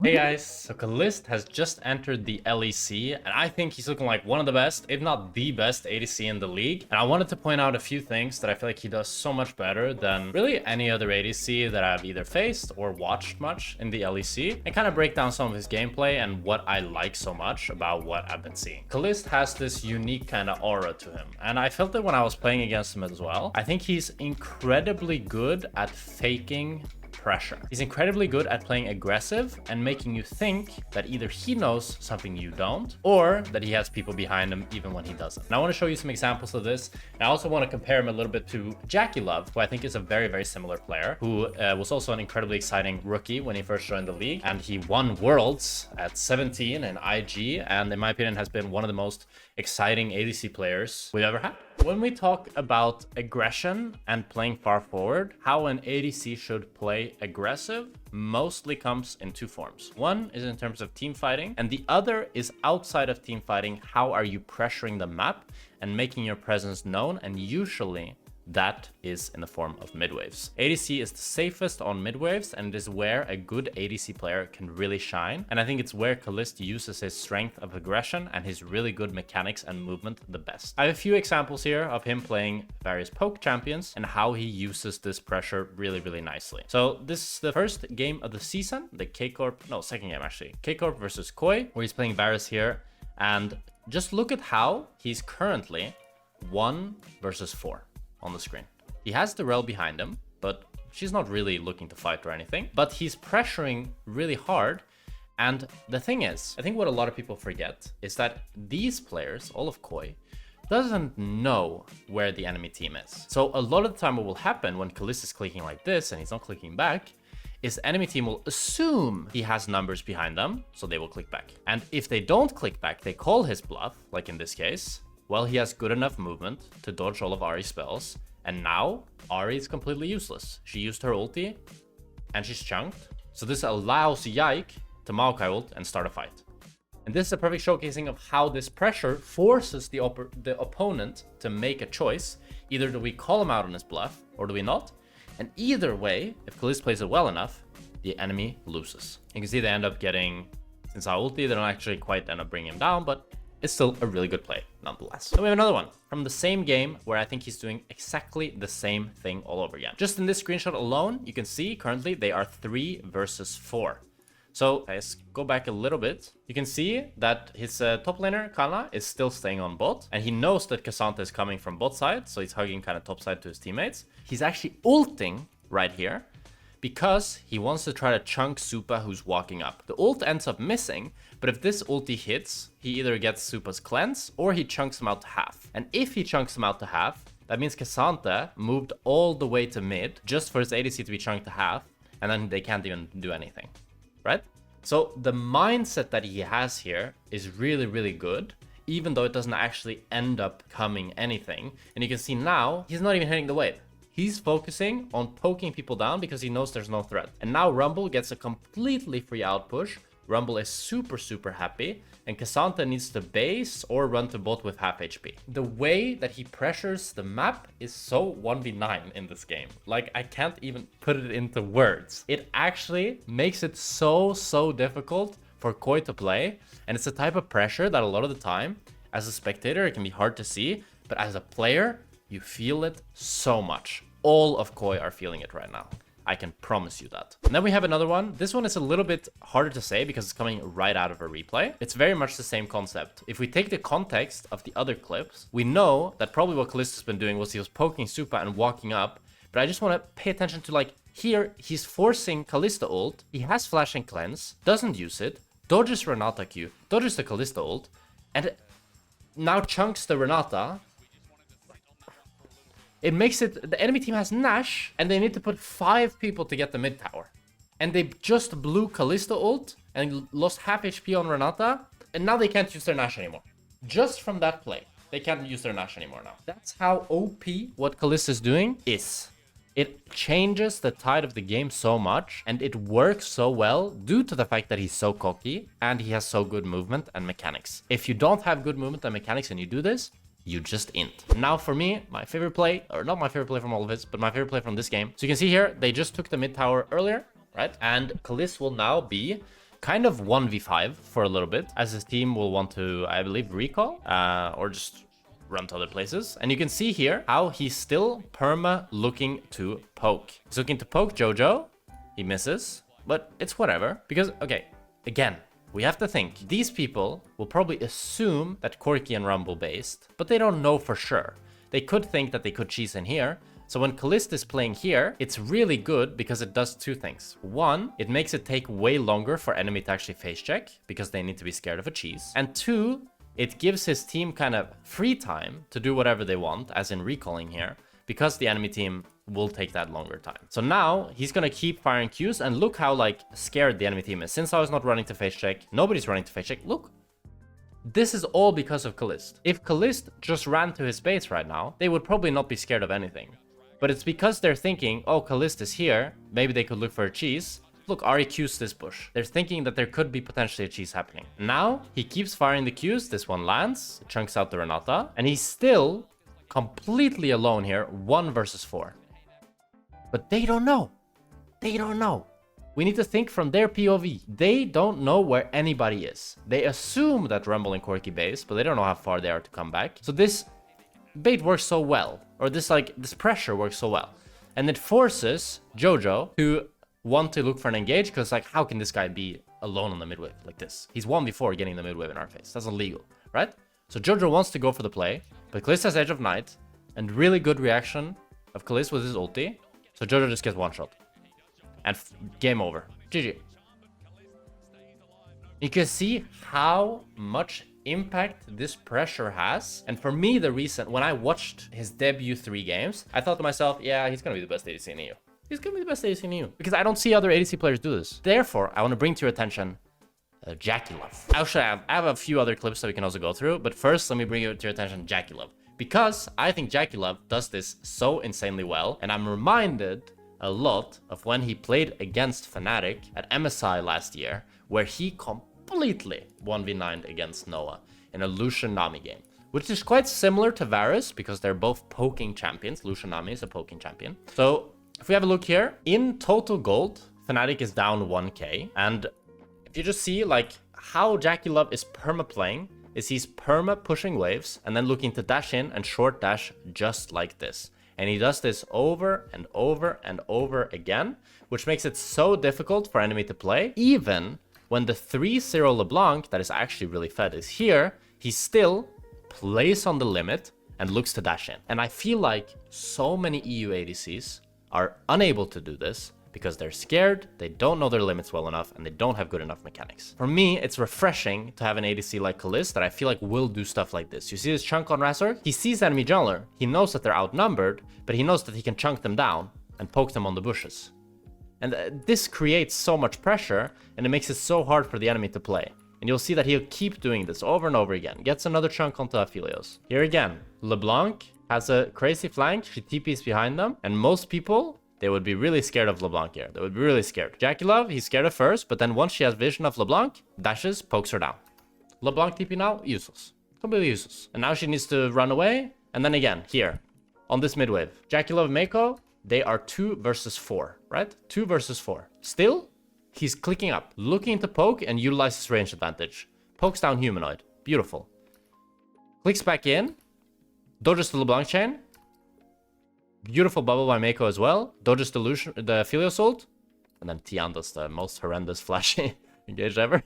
Hey guys, so Kalist has just entered the LEC, and I think he's looking like one of the best, if not the best ADC in the league. And I wanted to point out a few things that I feel like he does so much better than really any other ADC that I've either faced or watched much in the LEC, and kind of break down some of his gameplay and what I like so much about what I've been seeing. Kalist has this unique kind of aura to him, and I felt it when I was playing against him as well. I think he's incredibly good at faking pressure. He's incredibly good at playing aggressive and making you think that either he knows something you don't, or that he has people behind him even when he doesn't. And I want to show you some examples of this. And I also want to compare him a little bit to Jackspektra, who I think is a very, very similar player, who was also an incredibly exciting rookie when he first joined the league. And he won Worlds at 17 in IG, and in my opinion has been one of the most exciting ADC players we've ever had. When we talk about aggression and playing far forward, how an ADC should play aggressive mostly comes in two forms. One is in terms of team fighting, and the other is outside of team fighting. How are you pressuring the map and making your presence known? And usually that is in the form of mid-waves. ADC is the safest on mid-waves, and it is where a good ADC player can really shine. And I think it's where Kalist uses his strength of aggression and his really good mechanics and movement the best. I have a few examples here of him playing various poke champions and how he uses this pressure really, really nicely. So this is the first game of the season, the second game actually. K-Corp versus Koi, where he's playing Varus here. And just look at how he's currently 1 versus 4. On the screen. He has the Rel behind him, but she's not really looking to fight or anything. But he's pressuring really hard. And the thing is, I think what a lot of people forget is that these players, all of Koi, doesn't know where the enemy team is. So a lot of the time what will happen when Kalist is clicking like this and he's not clicking back is enemy team will assume he has numbers behind them, so they will click back. And if they don't click back, they call his bluff, like in this case. Well, he has good enough movement to dodge all of Ahri's spells, and now Ahri is completely useless. She used her ulti, and she's chunked. So this allows Yike to Maokai ult and start a fight. And this is a perfect showcasing of how this pressure forces the opponent to make a choice. Either do we call him out on his bluff, or do we not? And either way, if Kalist plays it well enough, the enemy loses. You can see they end up getting, since our ulti, they don't actually quite end up bringing him down, but it's still a really good play nonetheless. Then we have another one from the same game where I think he's doing exactly the same thing all over again. Just in this screenshot alone, you can see currently they are 3 versus 4. So let's go back a little bit. You can see that his top laner, Kana, is still staying on bot, and he knows that Cassandra is coming from bot side, so he's hugging kind of top side to his teammates. He's actually ulting right here, because he wants to try to chunk Supa who's walking up. The ult ends up missing, but if this ulti hits, he either gets Supa's cleanse or he chunks him out to half. And if he chunks him out to half, that means Cassandra moved all the way to mid just for his ADC to be chunked to half, and then they can't even do anything, right? So the mindset that he has here is really, really good, even though it doesn't actually end up coming anything. And you can see now, he's not even hitting the wave. He's focusing on poking people down because he knows there's no threat. And now Rumble gets a completely free outpush. Rumble is super, super happy. And Cassandra needs to base or run to bot with half HP. The way that he pressures the map is so 1v9 in this game. Like, I can't even put it into words. It actually makes it so, so difficult for Koi to play. And it's a type of pressure that a lot of the time, as a spectator, it can be hard to see. But as a player, you feel it so much. All of Koi are feeling it right now. I can promise you that. And then we have another one. This one is a little bit harder to say because it's coming right out of a replay. It's very much the same concept. If we take the context of the other clips, we know that probably what Kalist has been doing was he was poking Supa and walking up. But I just want to pay attention to, like, here, he's forcing Kalista ult. He has Flash and Cleanse, doesn't use it, dodges Renata Q, dodges the Kalista ult, and now chunks the Renata. It makes it, the enemy team has Nash, and they need to put 5 people to get the mid tower. And they just blew Kalista ult and lost half HP on Renata, and now they can't use their Nash anymore. Just from that play, they can't use their Nash anymore now. That's how OP what Kalista is doing is. It changes the tide of the game so much, and it works so well due to the fact that he's so cocky and he has so good movement and mechanics. If you don't have good movement and mechanics and you do this, you just int. Now for me, my favorite play, or not my favorite play from all of this, but my favorite play from this game. So you can see here, they just took the mid tower earlier, right? And Kalist will now be kind of 1v5 for a little bit, as his team will want to, I believe, recall or just run to other places. And you can see here how he's still perma looking to poke. He's looking to poke Jojo. He misses, but it's whatever. Because, okay, again, we have to think. These people will probably assume that Corki and Rumble based, but they don't know for sure. They could think that they could cheese in here. So when Kalist is playing here, it's really good because it does two things. One, it makes it take way longer for enemy to actually face check because they need to be scared of a cheese. And two, it gives his team kind of free time to do whatever they want, as in recalling here, because the enemy team will take that longer time. So now he's gonna keep firing Qs, and look how like scared the enemy team is. Since I was not running to face check, nobody's running to face check. Look, this is all because of Kalist. If Kalist just ran to his base right now, they would probably not be scared of anything. But it's because they're thinking, oh, Kalist is here, maybe they could look for a cheese. Look, Ari Q's this bush. They're thinking that there could be potentially a cheese happening. Now, he keeps firing the Qs, this one lands, chunks out the Renata, and he's still completely alone here, 1 versus 4. But they don't know. They don't know. We need to think from their POV. They don't know where anybody is. They assume that Rumble and Corki base, but they don't know how far they are to come back. So this bait works so well, or this pressure works so well. And it forces Jojo to want to look for an engage, because like, how can this guy be alone on the mid wave like this? He's 1v4 getting the mid wave in our face. That's illegal, right? So Jojo wants to go for the play, but Kalist has Edge of Night, and really good reaction of Kalist with his ulti. So Jojo just gets one shot. And game over. GG. You can see how much impact this pressure has. And for me, the reason, when I watched his debut 3 games, I thought to myself, yeah, he's gonna be the best ADC in EU. He's gonna be the best ADC in EU. Because I don't see other ADC players do this. Therefore, I want to bring to your attention JackieLove. Actually, I have a few other clips that we can also go through. But first, let me bring to your attention JackieLove. Because I think JackieLove does this so insanely well. And I'm reminded a lot of when he played against Fnatic at MSI last year, where he completely 1v9'd against Noah in a Lucian Nami game, which is quite similar to Varus because they're both poking champions. Lucian Nami is a poking champion. So if we have a look here, in total gold, Fnatic is down 1k. And if you just see like how JackieLove is perma playing, is he's perma pushing waves and then looking to dash in and short dash just like this. And he does this over and over and over again, which makes it so difficult for enemy to play. Even when the 3-0 LeBlanc that is actually really fed is here, he still plays on the limit and looks to dash in. And I feel like so many EU ADCs are unable to do this because they're scared, they don't know their limits well enough, and they don't have good enough mechanics. For me, it's refreshing to have an ADC like Kalist that I feel like will do stuff like this. You see this chunk on Razork? He sees enemy jungler, he knows that they're outnumbered, but he knows that he can chunk them down and poke them on the bushes. And this creates so much pressure, and it makes it so hard for the enemy to play. And you'll see that he'll keep doing this over and over again. Gets another chunk onto Aphelios. Here again, LeBlanc has a crazy flank, she TPs behind them, and most people, they would be really scared of LeBlanc here. They would be really scared. JackieLove, he's scared at first, but then once she has vision of LeBlanc, dashes, pokes her down. LeBlanc TP now, useless. Completely useless. And now she needs to run away. And then again, here, on this mid wave. JackieLove and Mako, they are 2 versus 4, right? 2 versus 4. Still, he's clicking up, looking to poke and utilize his range advantage. Pokes down Humanoid. Beautiful. Clicks back in. Dodges the LeBlanc chain. Beautiful bubble by Mako as well. Dodges the Aphelios ult. And then Tian does the most horrendous flashy engage ever.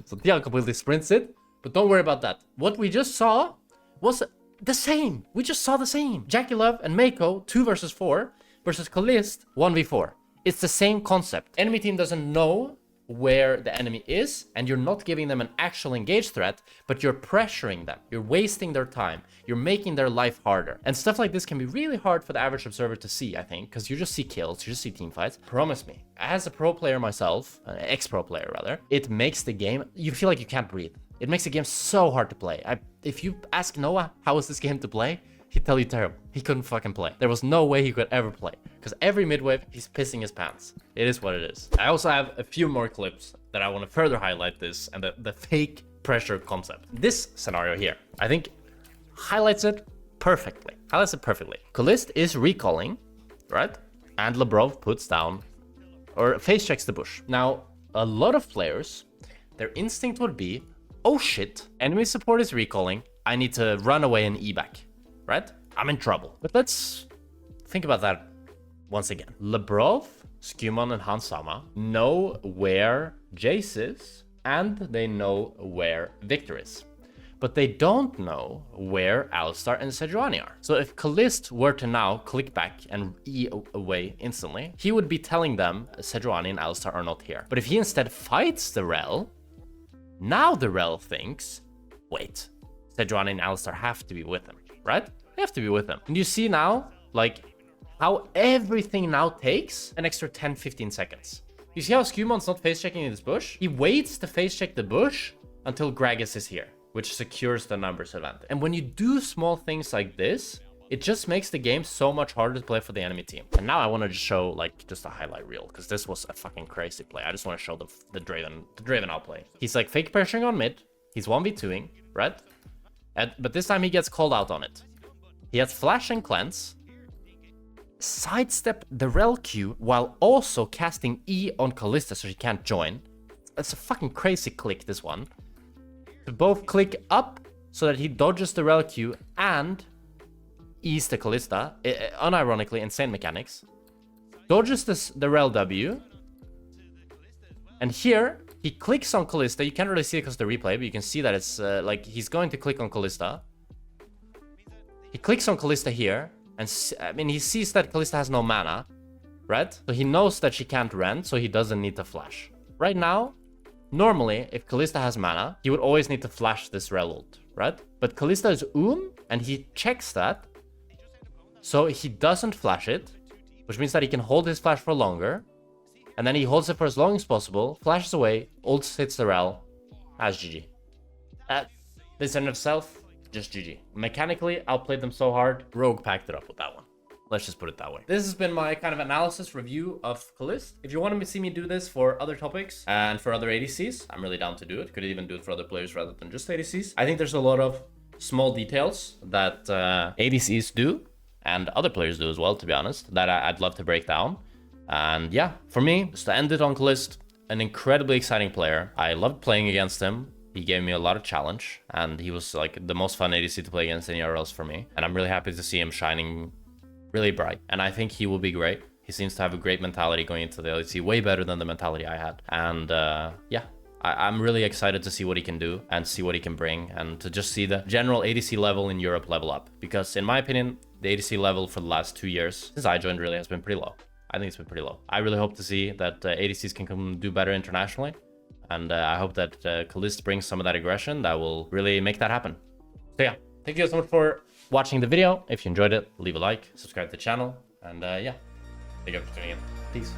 So Tian completely sprints it. But don't worry about that. What we just saw was the same. We just saw the same. JackieLove and Mako 2 versus 4 versus Kalist 1v4. It's the same concept. Enemy team doesn't know where the enemy is, and you're not giving them an actual engage threat, but you're pressuring them. You're wasting their time. You're making their life harder. And stuff like this can be really hard for the average observer to see, I think, because you just see kills, you just see team fights. Promise me, as a pro player myself, an ex-pro player rather, it makes the game, you feel like you can't breathe. It makes the game so hard to play. If you ask Noah, how is this game to play? He'd tell you terrible. He couldn't fucking play. There was no way he could ever play. Because every midwave, he's pissing his pants. It is what it is. I also have a few more clips that I want to further highlight this and the fake pressure concept. This scenario here, I think, highlights it perfectly. Kalist is recalling, right? And Lebrov puts down, or face checks the bush. Now, a lot of players, their instinct would be, oh shit, enemy support is recalling. I need to run away and E back, right? I'm in trouble. But let's think about that once again. Lebrov, Skumon, and Hansama know where Jace is, and they know where Victor is. But they don't know where Alistar and Sejuani are. So if Kalist were to now click back and E away instantly, he would be telling them Sejuani and Alistar are not here. But if he instead fights the Rel, now the Rel thinks, wait, Sejuani and Alistar have to be with him, right? They have to be with him. And you see now, like, how everything now takes an extra 10-15 seconds. You see how Skumon's not face-checking in this bush? He waits to face-check the bush until Gragas is here, which secures the numbers advantage. And when you do small things like this, it just makes the game so much harder to play for the enemy team. And now I want to show like just a highlight reel, because this was a fucking crazy play. I just want to show the Draven outplay. He's like fake pressuring on mid. He's 1v2ing, right? But this time he gets called out on it. He has flash and cleanse, sidestep the rel Q while also casting E on Kalista so she can't join. That's a fucking crazy click, this one. To both click up so that he dodges the rel Q and E's the Kalista. Unironically, insane mechanics. Dodges the rel W. And here, he clicks on Kalista. You can't really see it because of the replay, but you can see that it's like he's going to click on Kalista. He clicks on Kalista here. And I mean, he sees that Kalista has no mana, right? So he knows that she can't rend, so he doesn't need to flash. Right now, normally, if Kalista has mana, he would always need to flash this rel ult, right? But Kalista is and he checks that. So he doesn't flash it, which means that he can hold his flash for longer. And then he holds it for as long as possible, flashes away, ult hits the rel. That's GG. This in itself, just GG. Mechanically, outplayed them so hard. Rogue packed it up with that one. Let's just put it that way. This has been my kind of analysis review of Kalist. If you want to see me do this for other topics and for other ADCs, I'm really down to do it. Could even do it for other players rather than just ADCs. I think there's a lot of small details that ADCs do and other players do as well, to be honest, that I'd love to break down. And yeah, for me, just to end it on Kalist, an incredibly exciting player. I loved playing against him. He gave me a lot of challenge, and he was like the most fun ADC to play against anywhere else for me. And I'm really happy to see him shining really bright. And I think he will be great. He seems to have a great mentality going into the LEC, way better than the mentality I had. And yeah, I'm really excited to see what he can do and see what he can bring, and to just see the general ADC level in Europe level up. Because in my opinion, the ADC level for the last 2 years, since I joined, really has been pretty low. I think it's been pretty low. I really hope to see that ADCs can come do better internationally. And I hope that Kalist brings some of that aggression that will really make that happen. So yeah, thank you guys so much for watching the video. If you enjoyed it, leave a like, subscribe to the channel. And yeah, thank you for tuning in. Peace.